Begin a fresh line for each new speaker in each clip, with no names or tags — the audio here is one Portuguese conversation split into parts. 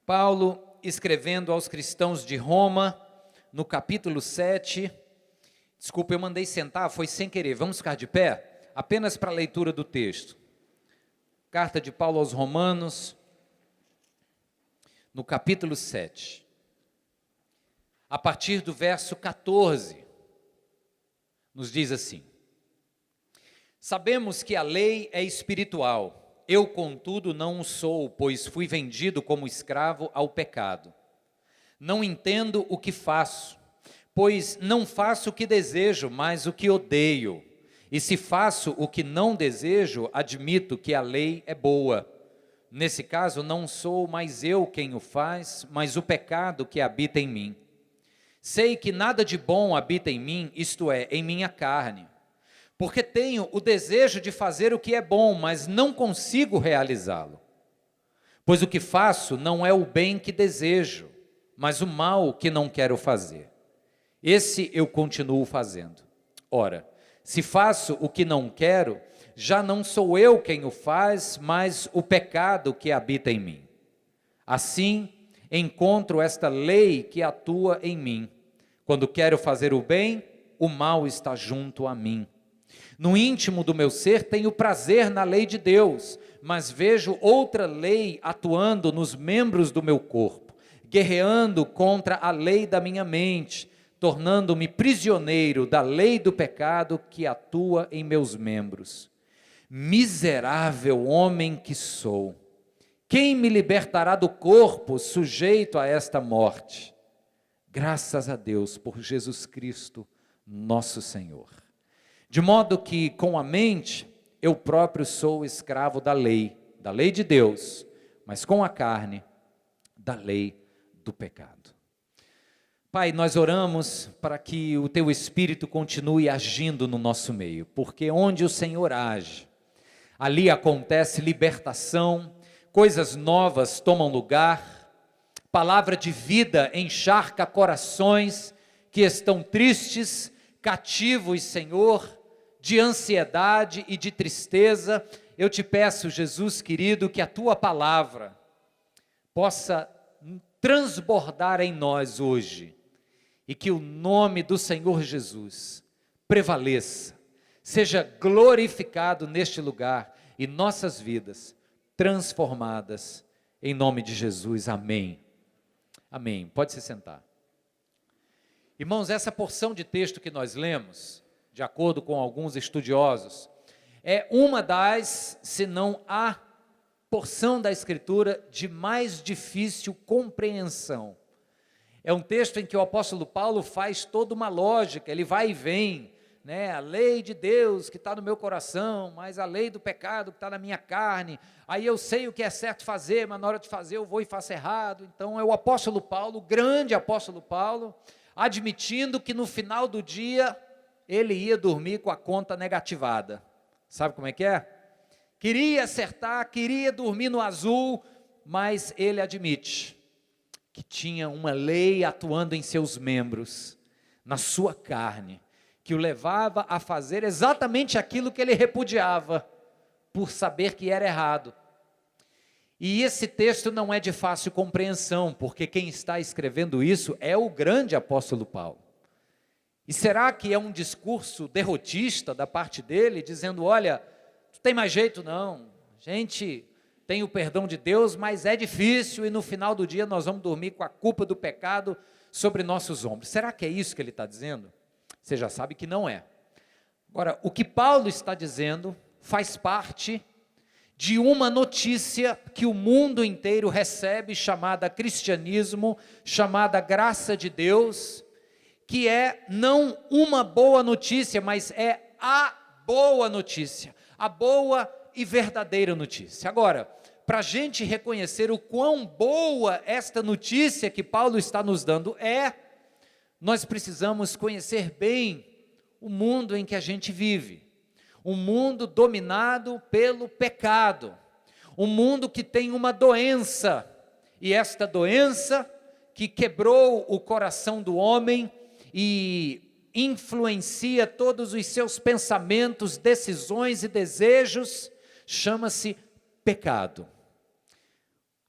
Paulo, escrevendo aos cristãos de Roma, no capítulo 7, desculpa, eu mandei sentar, foi sem querer, vamos ficar de pé? Apenas para a leitura do texto. Carta de Paulo aos Romanos, no capítulo 7, a partir do verso 14, nos diz assim: Sabemos que a lei é espiritual, eu, contudo, não o sou, pois fui vendido como escravo ao pecado. Não entendo o que faço, pois não faço o que desejo, mas o que odeio. E se faço o que não desejo, admito que a lei é boa. Nesse caso, não sou mais eu quem o faz, mas o pecado que habita em mim. Sei que nada de bom habita em mim, isto é, em minha carne. Porque tenho o desejo de fazer o que é bom, mas não consigo realizá-lo. Pois o que faço não é o bem que desejo, mas o mal que não quero fazer. Esse eu continuo fazendo. Ora, se faço o que não quero, já não sou eu quem o faz, mas o pecado que habita em mim. Assim, encontro esta lei que atua em mim. Quando quero fazer o bem, o mal está junto a mim. No íntimo do meu ser tenho prazer na lei de Deus, mas vejo outra lei atuando nos membros do meu corpo, guerreando contra a lei da minha mente, tornando-me prisioneiro da lei do pecado que atua em meus membros. Miserável homem que sou! Quem me libertará do corpo sujeito a esta morte? Graças a Deus por Jesus Cristo, nosso Senhor. De modo que, com a mente, eu próprio sou escravo da lei de Deus, mas com a carne, da lei do pecado. Pai, nós oramos para que o Teu Espírito continue agindo no nosso meio, porque onde o Senhor age, ali acontece libertação, coisas novas tomam lugar, palavra de vida encharca corações que estão tristes, cativos, Senhor, de ansiedade e de tristeza. Eu te peço, Jesus querido, que a Tua palavra possa transbordar em nós hoje, e que o nome do Senhor Jesus prevaleça, seja glorificado neste lugar, e nossas vidas transformadas, em nome de Jesus, amém. Amém, pode se sentar. Irmãos, essa porção de texto que nós lemos, de acordo com alguns estudiosos, é uma das, se não a porção da Escritura de mais difícil compreensão. É um texto em que o apóstolo Paulo faz toda uma lógica, ele vai e vem, né? A lei de Deus que está no meu coração, mas a lei do pecado que está na minha carne, aí eu sei o que é certo fazer, mas na hora de fazer eu vou e faço errado. Então é o apóstolo Paulo, o grande apóstolo Paulo, admitindo que no final do dia ele ia dormir com a conta negativada. Sabe como é que é? Queria acertar, queria dormir no azul, mas ele admite que tinha uma lei atuando em seus membros, na sua carne, que o levava a fazer exatamente aquilo que ele repudiava, por saber que era errado. E esse texto não é de fácil compreensão, porque quem está escrevendo isso é o grande apóstolo Paulo. E será que é um discurso derrotista da parte dele, dizendo, olha, não tem mais jeito não, gente tem o perdão de Deus, mas é difícil, e no final do dia nós vamos dormir com a culpa do pecado sobre nossos ombros. Será que é isso que ele está dizendo? Você já sabe que não é. Agora, o que Paulo está dizendo faz parte de uma notícia que o mundo inteiro recebe, chamada cristianismo, chamada graça de Deus, que é não uma boa notícia, mas é a boa notícia, a boa e verdadeira notícia. Agora, para a gente reconhecer o quão boa esta notícia que Paulo está nos dando nós precisamos conhecer bem o mundo em que a gente vive, um mundo dominado pelo pecado, um mundo que tem uma doença, e esta doença que quebrou o coração do homem e influencia todos os seus pensamentos, decisões e desejos, chama-se pecado.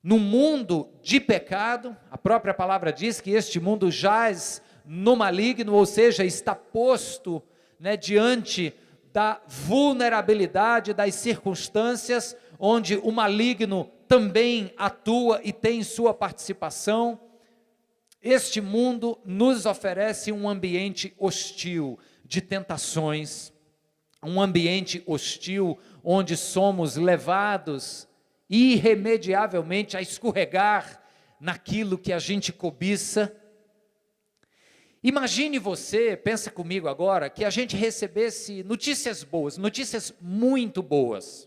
num mundo de pecado. A própria palavra diz que este mundo jaz no maligno, ou seja, está posto, diante da vulnerabilidade das circunstâncias, onde o maligno também atua e tem sua participação. Este mundo nos oferece um ambiente hostil de tentações, um ambiente hostil onde somos levados irremediavelmente a escorregar naquilo que a gente cobiça. Imagine você, pensa comigo agora, que a gente recebesse notícias boas, notícias muito boas.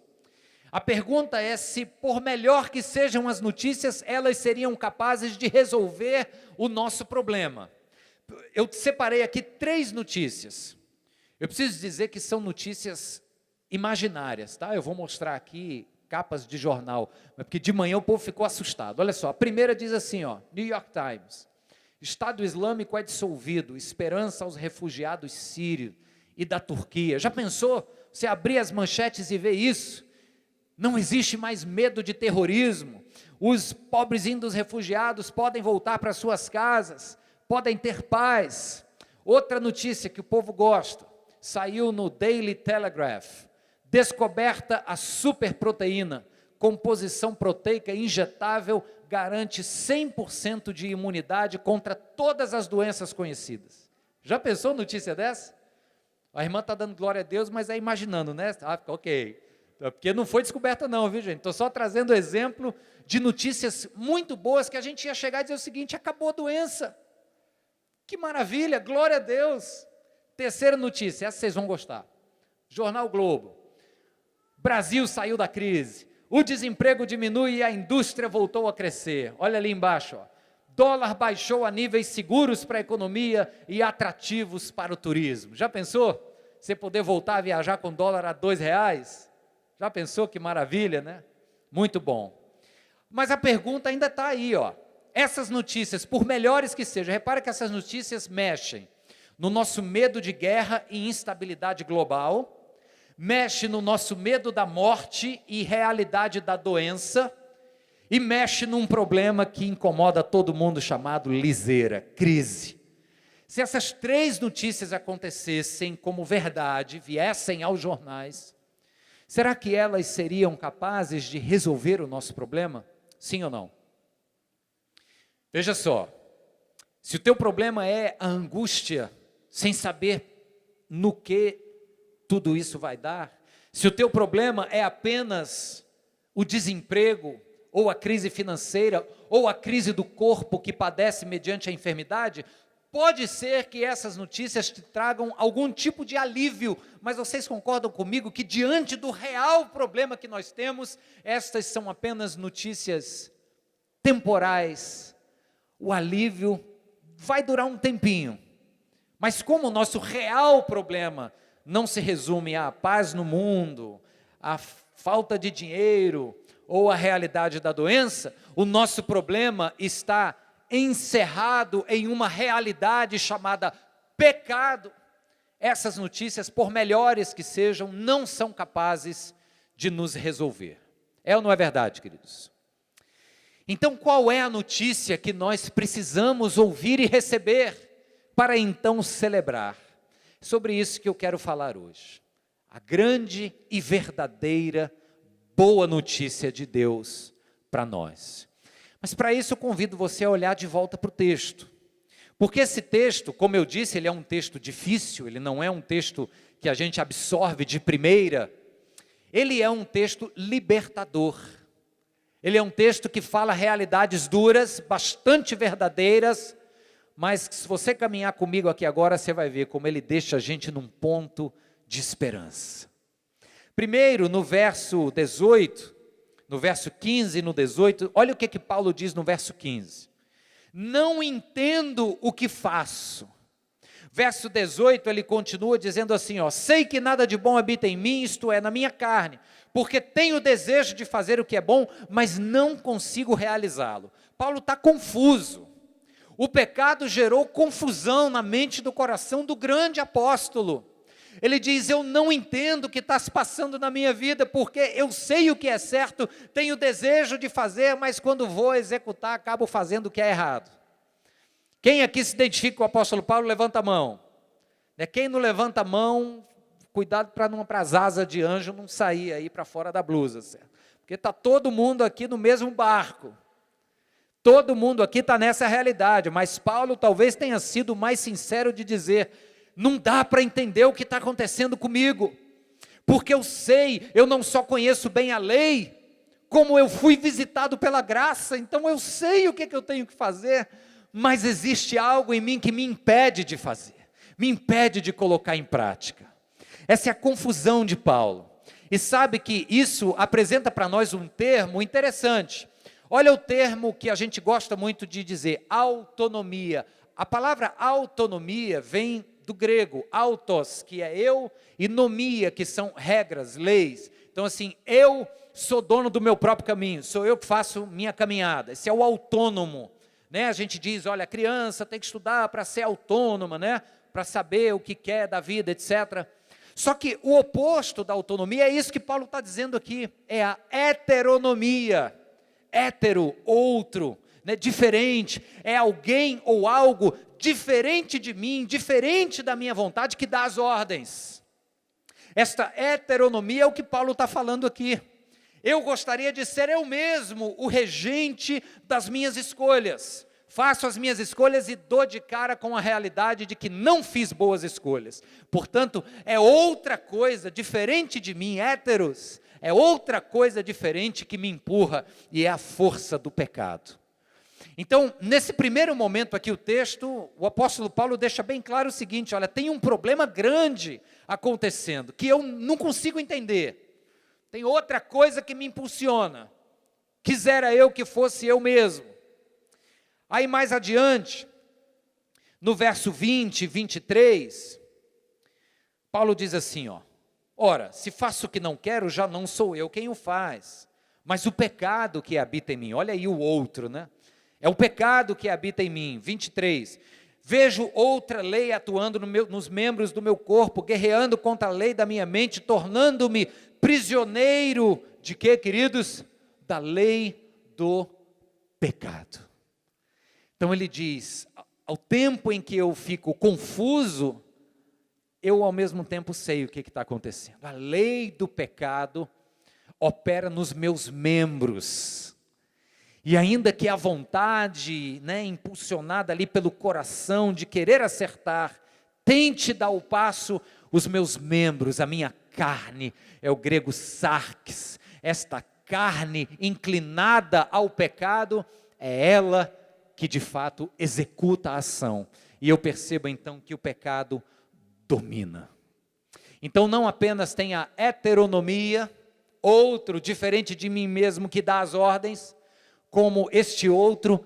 A pergunta é se, por melhor que sejam as notícias, elas seriam capazes de resolver o nosso problema. Eu separei aqui 3 notícias. Eu preciso dizer que são notícias imaginárias, tá? Eu vou mostrar aqui capas de jornal, porque de manhã o povo ficou assustado. Olha só, a primeira diz assim, New York Times: Estado Islâmico é dissolvido, esperança aos refugiados sírios e da Turquia. Já pensou? Você abrir as manchetes e ver isso? Não existe mais medo de terrorismo, os pobrezinhos dos refugiados podem voltar para suas casas, podem ter paz. Outra notícia que o povo gosta, saiu no Daily Telegraph: descoberta a superproteína, composição proteica injetável, garante 100% de imunidade contra todas as doenças conhecidas. Já pensou notícia dessa? A irmã está dando glória a Deus, mas é imaginando, né? Ok. Porque não foi descoberta não, viu gente? Estou só trazendo exemplo de notícias muito boas que a gente ia chegar e dizer o seguinte: acabou a doença. Que maravilha, glória a Deus. Terceira notícia, essa vocês vão gostar. Jornal Globo: Brasil saiu da crise, o desemprego diminui e a indústria voltou a crescer. Olha ali embaixo, dólar baixou a níveis seguros para a economia e atrativos para o turismo. Já pensou? Você poder voltar a viajar com dólar a R$2? Já pensou que maravilha, né? Muito bom. Mas a pergunta ainda está aí, Essas notícias, por melhores que sejam, repara que essas notícias mexem no nosso medo de guerra e instabilidade global, mexe no nosso medo da morte e realidade da doença, e mexe num problema que incomoda todo mundo, chamado liseira, crise. Se essas 3 notícias acontecessem como verdade, viessem aos jornais, será que elas seriam capazes de resolver o nosso problema? Sim ou não? Veja só, se o teu problema é a angústia, sem saber no que tudo isso vai dar, se o teu problema é apenas o desemprego, ou a crise financeira, ou a crise do corpo que padece mediante a enfermidade, pode ser que essas notícias te tragam algum tipo de alívio, mas vocês concordam comigo que diante do real problema que nós temos, estas são apenas notícias temporais. O alívio vai durar um tempinho, mas como o nosso real problema não se resume à paz no mundo, à falta de dinheiro, ou à realidade da doença, o nosso problema está encerrado em uma realidade chamada pecado. Essas notícias, por melhores que sejam, não são capazes de nos resolver. É ou não é verdade, queridos? Então, qual é a notícia que nós precisamos ouvir e receber para então celebrar? Sobre isso que eu quero falar hoje. A grande e verdadeira boa notícia de Deus para nós. Mas para isso eu convido você a olhar de volta para o texto. Porque esse texto, como eu disse, ele é um texto difícil, ele não é um texto que a gente absorve de primeira. Ele é um texto libertador. Ele é um texto que fala realidades duras, bastante verdadeiras, mas que se você caminhar comigo aqui agora, você vai ver como ele deixa a gente num ponto de esperança. Primeiro, no verso 18, no verso 15 e no 18, olha o que Paulo diz no verso 15. Não entendo o que faço. Verso 18, ele continua dizendo assim, sei que nada de bom habita em mim, isto é, na minha carne, porque tenho desejo de fazer o que é bom, mas não consigo realizá-lo. Paulo está confuso. O pecado gerou confusão na mente do coração do grande apóstolo. Ele diz, eu não entendo o que está se passando na minha vida, porque eu sei o que é certo, tenho desejo de fazer, mas quando vou executar, acabo fazendo o que é errado. Quem aqui se identifica com o apóstolo Paulo, levanta a mão. Quem não levanta a mão, cuidado para as asas de anjo não sair aí para fora da blusa, certo? Porque está todo mundo aqui no mesmo barco. Todo mundo aqui está nessa realidade, mas Paulo talvez tenha sido mais sincero de dizer, não dá para entender o que está acontecendo comigo, porque eu sei, eu não só conheço bem a lei, como eu fui visitado pela graça, então eu sei o que eu tenho que fazer, mas existe algo em mim que me impede de fazer, me impede de colocar em prática. Essa é a confusão de Paulo, e sabe que isso apresenta para nós um termo interessante. Olha o termo que a gente gosta muito de dizer, autonomia. A palavra autonomia vem do grego, autos, que é eu, e nomia, que são regras, leis. Então assim, eu sou dono do meu próprio caminho, sou eu que faço minha caminhada. Esse é o autônomo, né? A gente diz, olha, a criança tem que estudar para ser autônoma, né? Para saber o que quer da vida, etc. Só que o oposto da autonomia é isso que Paulo está dizendo aqui, é a heteronomia. Hétero, outro, né? Diferente, é alguém ou algo diferente de mim, diferente da minha vontade, que dá as ordens. Esta heteronomia é o que Paulo está falando aqui. Eu gostaria de ser eu mesmo o regente das minhas escolhas. Faço as minhas escolhas e dou de cara com a realidade de que não fiz boas escolhas. Portanto, é outra coisa diferente de mim, héteros, é outra coisa diferente que me empurra, e é a força do pecado. Então, nesse primeiro momento aqui o texto, o apóstolo Paulo deixa bem claro o seguinte, olha, tem um problema grande acontecendo, que eu não consigo entender, tem outra coisa que me impulsiona, quisera eu que fosse eu mesmo. Aí mais adiante, no verso 20 e 23, Paulo diz assim, ora, se faço o que não quero, já não sou eu quem o faz, mas o pecado que habita em mim, olha aí o outro, né? É o pecado que habita em mim. 23, vejo outra lei atuando nos membros do meu corpo, guerreando contra a lei da minha mente, tornando-me prisioneiro de quê, queridos? Da lei do pecado. Então ele diz, ao tempo em que eu fico confuso, eu ao mesmo tempo sei o que está acontecendo. A lei do pecado opera nos meus membros. E ainda que a vontade, né, impulsionada ali pelo coração de querer acertar, tente dar o passo, os meus membros, a minha carne, é o grego sarx, esta carne inclinada ao pecado, é ela que de fato executa a ação. E eu percebo então que o pecado domina. Então não apenas tem a heteronomia, outro diferente de mim mesmo que dá as ordens, como este outro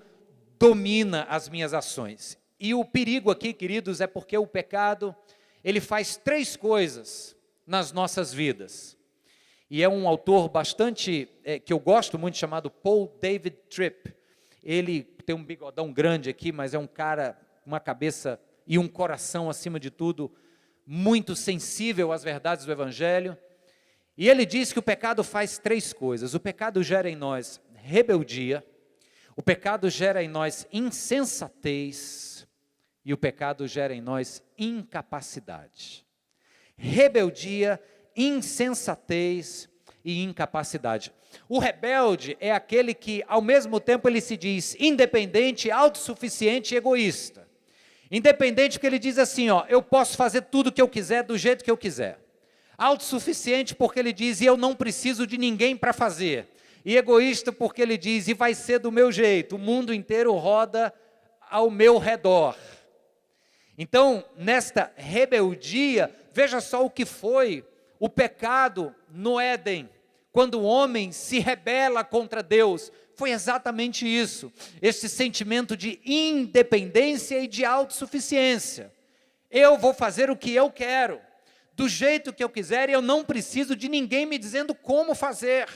domina as minhas ações. E o perigo aqui, queridos, é porque o pecado, ele faz três coisas nas nossas vidas. E é um autor bastante, que eu gosto muito, chamado Paul David Tripp. Ele tem um bigodão grande aqui, mas é um cara, uma cabeça e um coração, acima de tudo, muito sensível às verdades do Evangelho. E ele diz que o pecado faz três coisas. O pecado gera em nós rebeldia, o pecado gera em nós insensatez e o pecado gera em nós incapacidade. Rebeldia, insensatez e incapacidade. O rebelde é aquele que ao mesmo tempo ele se diz independente, autossuficiente e egoísta. Independente porque ele diz assim, eu posso fazer tudo o que eu quiser, do jeito que eu quiser. Autossuficiente porque ele diz, e eu não preciso de ninguém para fazer. E egoísta porque ele diz, e vai ser do meu jeito, o mundo inteiro roda ao meu redor. Então, nesta rebeldia, veja só o que foi o pecado no Éden, quando o homem se rebela contra Deus, foi exatamente isso, esse sentimento de independência e de autossuficiência. Eu vou fazer o que eu quero, do jeito que eu quiser, e eu não preciso de ninguém me dizendo como fazer.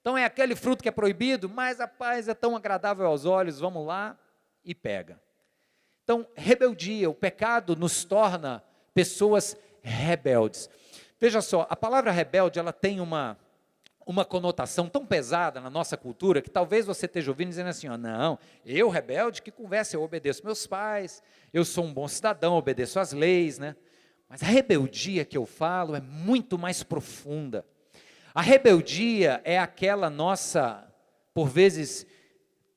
Então é aquele fruto que é proibido, mas rapaz, é tão agradável aos olhos, vamos lá e pega. Então, rebeldia, o pecado nos torna pessoas rebeldes. Veja só, a palavra rebelde, ela tem uma conotação tão pesada na nossa cultura, que talvez você esteja ouvindo dizendo assim, não, eu rebelde, que conversa, eu obedeço meus pais, eu sou um bom cidadão, obedeço às leis, né? Mas a rebeldia que eu falo é muito mais profunda. A rebeldia é aquela nossa, por vezes,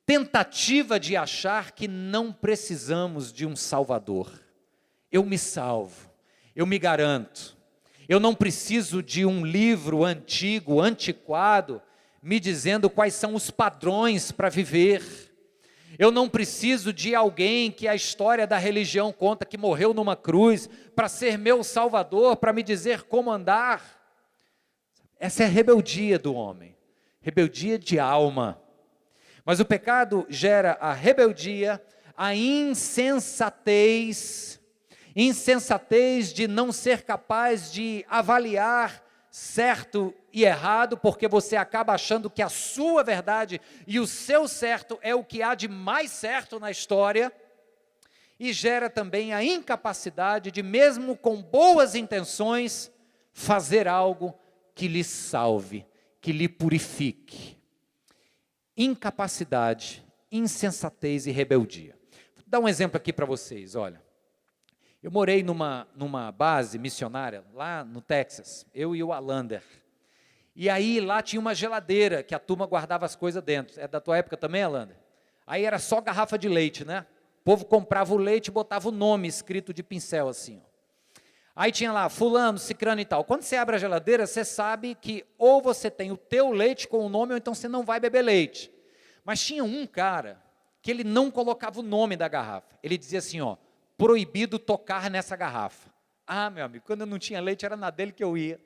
tentativa de achar que não precisamos de um Salvador. Eu me salvo, eu me garanto. Eu não preciso de um livro antigo, antiquado, me dizendo quais são os padrões para viver. Eu não preciso de alguém que a história da religião conta que morreu numa cruz para ser meu salvador, para me dizer como andar. Essa é a rebeldia do homem, rebeldia de alma. Mas o pecado gera a rebeldia, a insensatez de não ser capaz de avaliar certo e errado, porque você acaba achando que a sua verdade e o seu certo é o que há de mais certo na história, e gera também a incapacidade de, mesmo com boas intenções, fazer algo que lhe salve, que lhe purifique. Incapacidade, insensatez e rebeldia. Vou dar um exemplo aqui para vocês, olha. Eu morei numa base missionária, lá no Texas, eu e o Alander. E aí lá tinha uma geladeira, que a turma guardava as coisas dentro. É da tua época também, Alander? Aí era só garrafa de leite, né? O povo comprava o leite e botava o nome escrito de pincel assim, ó. Aí tinha lá, fulano, cicrano e tal. Quando você abre a geladeira, você sabe que ou você tem o teu leite com o nome, ou então você não vai beber leite. Mas tinha um cara, que ele não colocava o nome da garrafa. Ele dizia assim, ó, proibido tocar nessa garrafa. Ah, meu amigo, quando eu não tinha leite, era na dele que eu ia.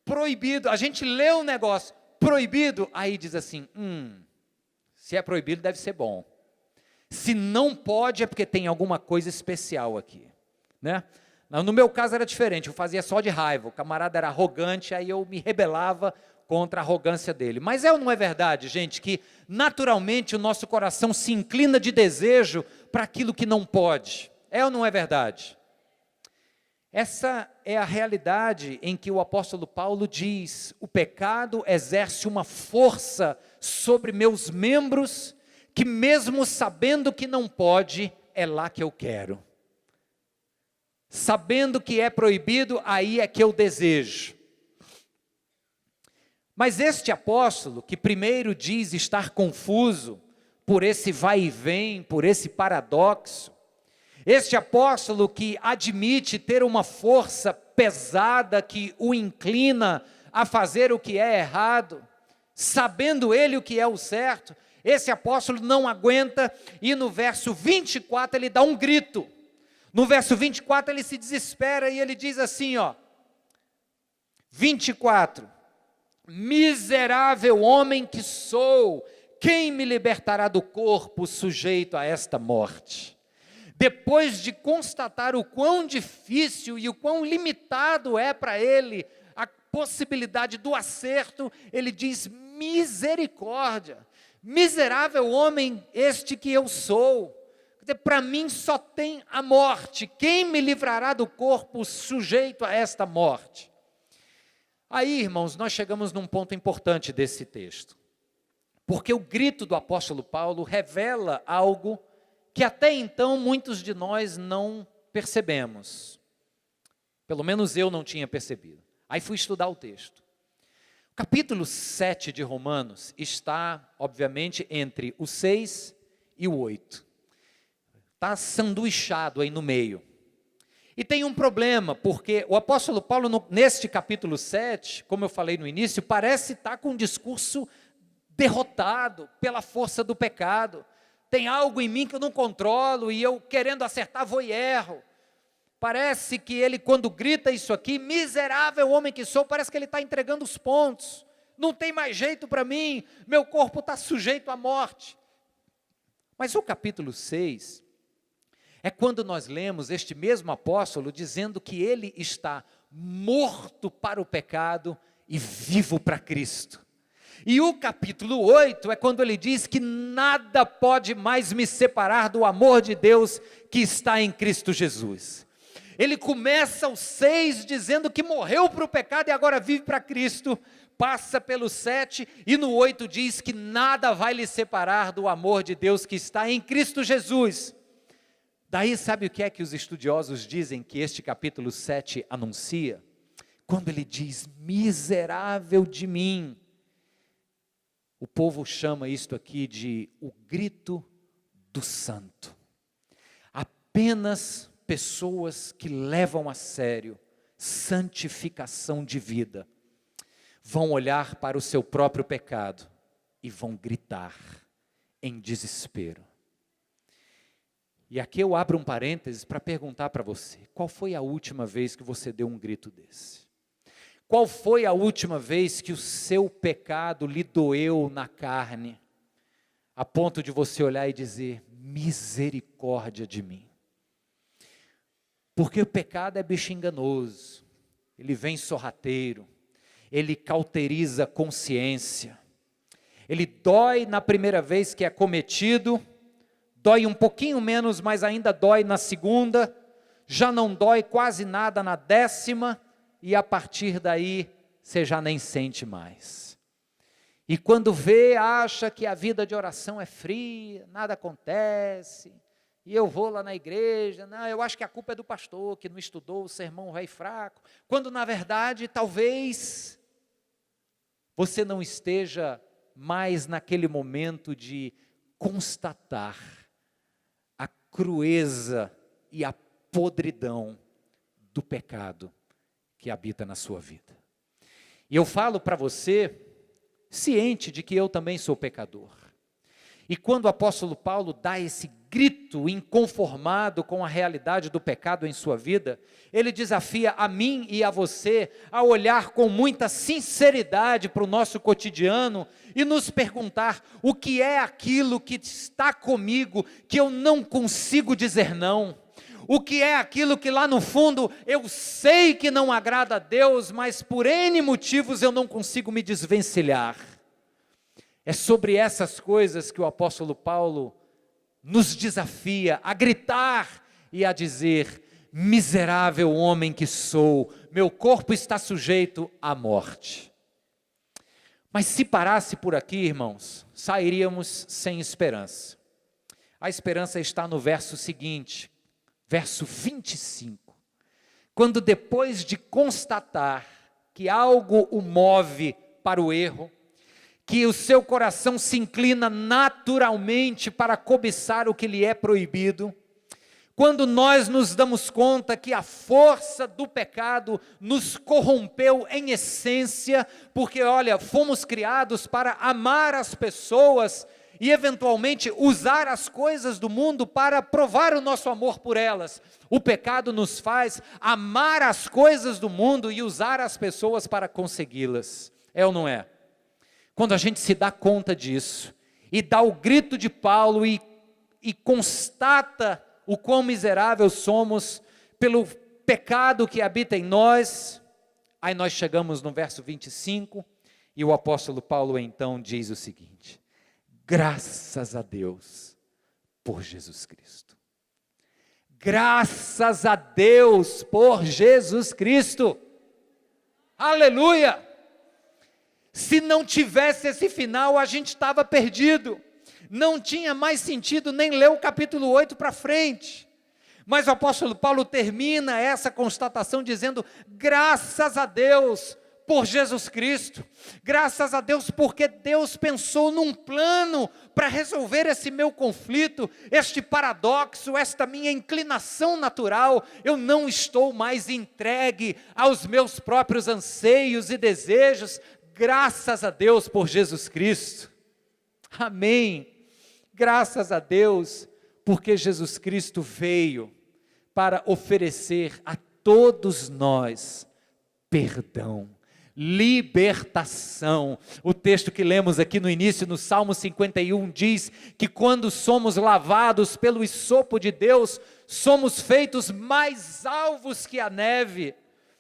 Proibido, a gente lê o negócio, proibido, aí diz assim, se é proibido deve ser bom. Se não pode é porque tem alguma coisa especial aqui, né? No meu caso era diferente, eu fazia só de raiva, o camarada era arrogante, aí eu me rebelava contra a arrogância dele. Mas é ou não é verdade, gente, que naturalmente o nosso coração se inclina de desejo para aquilo que não pode? É ou não é verdade? Essa é a realidade em que o apóstolo Paulo diz, o pecado exerce uma força sobre meus membros, que mesmo sabendo que não pode, é lá que eu quero. Sabendo que é proibido, aí é que eu desejo. Mas este apóstolo, que primeiro diz estar confuso por esse vai e vem, por esse paradoxo, este apóstolo que admite ter uma força pesada que o inclina a fazer o que é errado, sabendo ele o que é o certo, esse apóstolo não aguenta e no verso 24 ele dá um grito. No verso 24 ele se desespera e ele diz assim, ó, 24, miserável homem que sou, quem me libertará do corpo sujeito a esta morte? Depois de constatar o quão difícil e o quão limitado é para ele a possibilidade do acerto, ele diz, misericórdia, miserável homem este que eu sou. Para mim só tem a morte, quem me livrará do corpo sujeito a esta morte? Aí, irmãos, nós chegamos num ponto importante desse texto, porque o grito do apóstolo Paulo revela algo que até então muitos de nós não percebemos, pelo menos eu não tinha percebido. Aí fui estudar o texto. O capítulo 7 de Romanos está, obviamente, entre o 6 e o 8. Está sanduichado aí no meio. E tem um problema, porque o apóstolo Paulo, neste capítulo 7, como eu falei no início, parece estar com um discurso derrotado pela força do pecado. Tem algo em mim que eu não controlo e eu querendo acertar vou e erro. Parece que ele, quando grita isso aqui, miserável homem que sou, parece que ele está entregando os pontos. Não tem mais jeito para mim, meu corpo está sujeito à morte. Mas o capítulo 6... é quando nós lemos este mesmo apóstolo dizendo que ele está morto para o pecado e vivo para Cristo. E o capítulo 8 é quando ele diz que nada pode mais me separar do amor de Deus que está em Cristo Jesus. Ele começa o 6 dizendo que morreu para o pecado e agora vive para Cristo. Passa pelo 7 e no 8 diz que nada vai lhe separar do amor de Deus que está em Cristo Jesus. Daí sabe o que é que os estudiosos dizem que este capítulo 7 anuncia? Quando ele diz, miserável de mim. O povo chama isto aqui de o grito do santo. Apenas pessoas que levam a sério santificação de vida vão olhar para o seu próprio pecado e vão gritar em desespero. E aqui eu abro um parênteses para perguntar para você, qual foi a última vez que você deu um grito desse? Qual foi a última vez que o seu pecado lhe doeu na carne, a ponto de você olhar e dizer, misericórdia de mim? Porque o pecado é bicho enganoso, ele vem sorrateiro, ele cauteriza a consciência, ele dói na primeira vez que é cometido, dói um pouquinho menos, mas ainda dói na segunda, já não dói quase nada na 10ª, e a partir daí, você já nem sente mais. E quando vê, acha que a vida de oração é fria, nada acontece, e eu vou lá na igreja, não, eu acho que a culpa é do pastor, que não estudou o sermão velho fraco, quando na verdade, talvez, você não esteja mais naquele momento de constatar a crueza e a podridão do pecado que habita na sua vida. E eu falo para você, ciente de que eu também sou pecador. E quando o apóstolo Paulo dá esse grito inconformado com a realidade do pecado em sua vida, ele desafia a mim e a você a olhar com muita sinceridade para o nosso cotidiano e nos perguntar o que é aquilo que está comigo que eu não consigo dizer não. O que é aquilo que lá no fundo eu sei que não agrada a Deus, mas por N motivos eu não consigo me desvencilhar. É sobre essas coisas que o apóstolo Paulo nos desafia a gritar e a dizer, miserável homem que sou, meu corpo está sujeito à morte. Mas se parasse por aqui, irmãos, sairíamos sem esperança. A esperança está no verso seguinte, verso 25, quando depois de constatar que algo o move para o erro, que o seu coração se inclina naturalmente para cobiçar o que lhe é proibido, quando nós nos damos conta que a força do pecado nos corrompeu em essência, porque olha, fomos criados para amar as pessoas, e eventualmente usar as coisas do mundo para provar o nosso amor por elas. O pecado nos faz amar as coisas do mundo e usar as pessoas para consegui-las. É ou não é? Quando a gente se dá conta disso, e dá o grito de Paulo e constata o quão miserável somos pelo pecado que habita em nós, aí nós chegamos no verso 25, e o apóstolo Paulo então diz o seguinte, graças a Deus por Jesus Cristo. Graças a Deus por Jesus Cristo. Aleluia! Se não tivesse esse final, a gente estava perdido. Não tinha mais sentido nem ler o capítulo 8 para frente. Mas o apóstolo Paulo termina essa constatação dizendo, graças a Deus por Jesus Cristo, graças a Deus porque Deus pensou num plano para resolver esse meu conflito, este paradoxo, esta minha inclinação natural. Eu não estou mais entregue aos meus próprios anseios e desejos, graças a Deus por Jesus Cristo. Amém. Graças a Deus porque Jesus Cristo veio para oferecer a todos nós perdão, libertação. O texto que lemos aqui no início, no Salmo 51, diz que quando somos lavados pelo sopo de Deus, somos feitos mais alvos que a neve.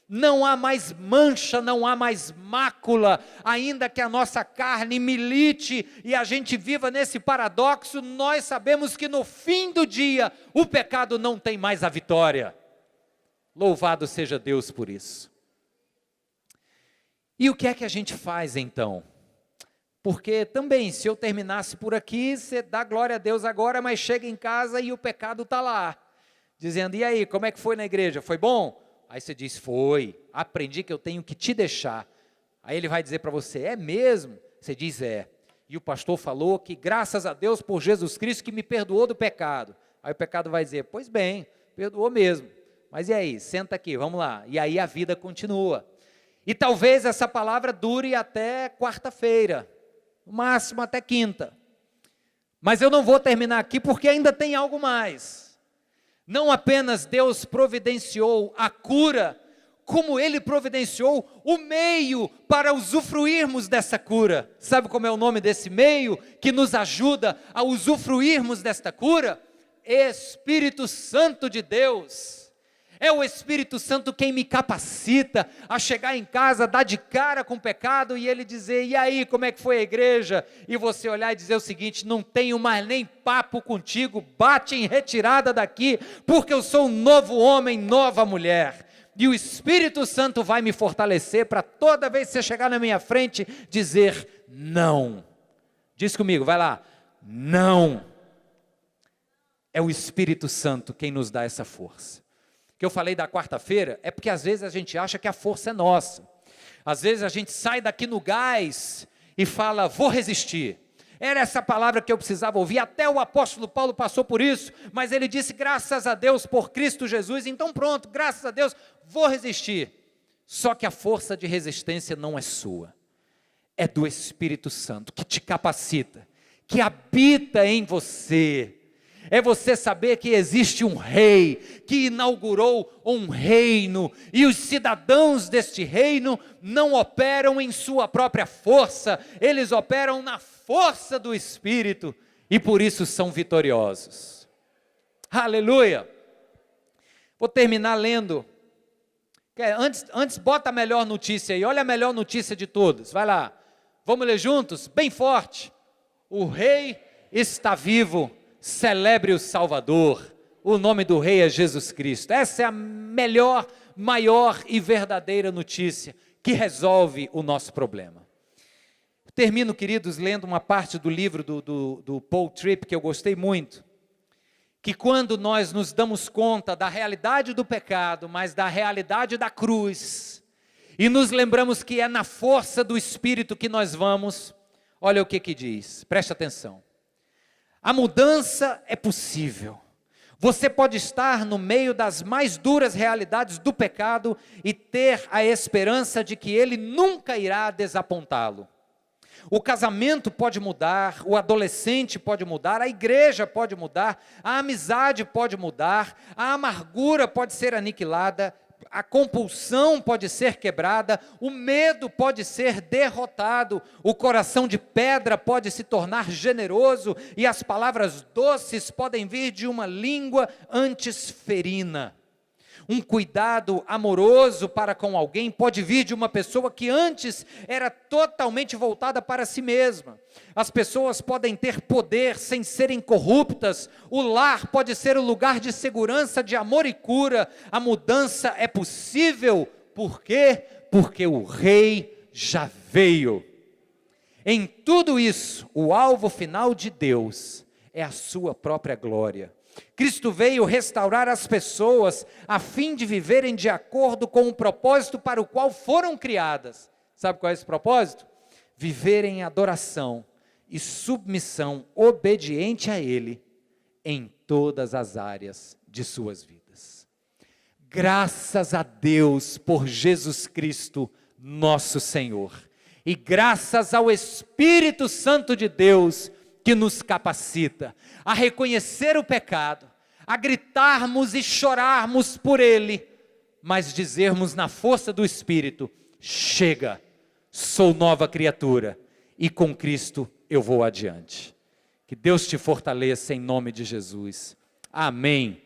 Não há mais mancha, não há mais mácula, ainda que a nossa carne milite e a gente viva nesse paradoxo, nós sabemos que no fim do dia, o pecado não tem mais a vitória. Louvado seja Deus por isso. E o que é que a gente faz então? Porque também, se eu terminasse por aqui, você dá glória a Deus agora, mas chega em casa e o pecado está lá. Dizendo, e aí, como é que foi na igreja? Foi bom? Aí você diz, foi. Aprendi que eu tenho que te deixar. Aí ele vai dizer para você, é mesmo? Você diz, é. E o pastor falou que graças a Deus por Jesus Cristo que me perdoou do pecado. Aí o pecado vai dizer, pois bem, perdoou mesmo. Mas e aí, senta aqui, vamos lá. E aí a vida continua. E talvez essa palavra dure até quarta-feira, no máximo até quinta. Mas eu não vou terminar aqui porque ainda tem algo mais. Não apenas Deus providenciou a cura, como Ele providenciou o meio para usufruirmos dessa cura. Sabe como é o nome desse meio que nos ajuda a usufruirmos desta cura? Espírito Santo de Deus. É o Espírito Santo quem me capacita a chegar em casa, dar de cara com o pecado e ele dizer, e aí, como é que foi a igreja? E você olhar e dizer o seguinte, não tenho mais nem papo contigo, bate em retirada daqui, porque eu sou um novo homem, nova mulher. E o Espírito Santo vai me fortalecer para toda vez que você chegar na minha frente, dizer não. Diz comigo, vai lá, não. É o Espírito Santo quem nos dá essa força. Que eu falei da quarta-feira, é porque às vezes a gente acha que a força é nossa. Às vezes a gente sai daqui no gás e fala, vou resistir. Era essa palavra que eu precisava ouvir, até o apóstolo Paulo passou por isso, mas ele disse, graças a Deus por Cristo Jesus, então pronto, graças a Deus, vou resistir. Só que a força de resistência não é sua, é do Espírito Santo, que te capacita, que habita em você. É você saber que existe um rei, que inaugurou um reino, e os cidadãos deste reino não operam em sua própria força, eles operam na força do Espírito, e por isso são vitoriosos. Aleluia! Vou terminar lendo, antes bota a melhor notícia aí, olha a melhor notícia de todas, vai lá, vamos ler juntos, bem forte, o rei está vivo, celebre o Salvador, o nome do rei é Jesus Cristo. Essa é a melhor, maior e verdadeira notícia que resolve o nosso problema. Termino, queridos, lendo uma parte do livro do Paul Tripp, que eu gostei muito, que quando nós nos damos conta da realidade do pecado, mas da realidade da cruz, e nos lembramos que é na força do Espírito que nós vamos, olha o que diz, preste atenção. A mudança é possível. Você pode estar no meio das mais duras realidades do pecado e ter a esperança de que ele nunca irá desapontá-lo. O casamento pode mudar, o adolescente pode mudar, a igreja pode mudar, a amizade pode mudar, a amargura pode ser aniquilada, a compulsão pode ser quebrada, o medo pode ser derrotado, o coração de pedra pode se tornar generoso e as palavras doces podem vir de uma língua antes ferina. Um cuidado amoroso para com alguém pode vir de uma pessoa que antes era totalmente voltada para si mesma. As pessoas podem ter poder sem serem corruptas. O lar pode ser o lugar de segurança, de amor e cura. A mudança é possível. Por quê? Porque o rei já veio. Em tudo isso, o alvo final de Deus é a sua própria glória. Cristo veio restaurar as pessoas a fim de viverem de acordo com o propósito para o qual foram criadas. Sabe qual é esse propósito? Viverem em adoração e submissão obediente a Ele em todas as áreas de suas vidas. Graças a Deus por Jesus Cristo, nosso Senhor. E graças ao Espírito Santo de Deus, que nos capacita a reconhecer o pecado, a gritarmos e chorarmos por ele, mas dizermos na força do Espírito, chega, sou nova criatura, e com Cristo eu vou adiante. Que Deus te fortaleça em nome de Jesus. Amém.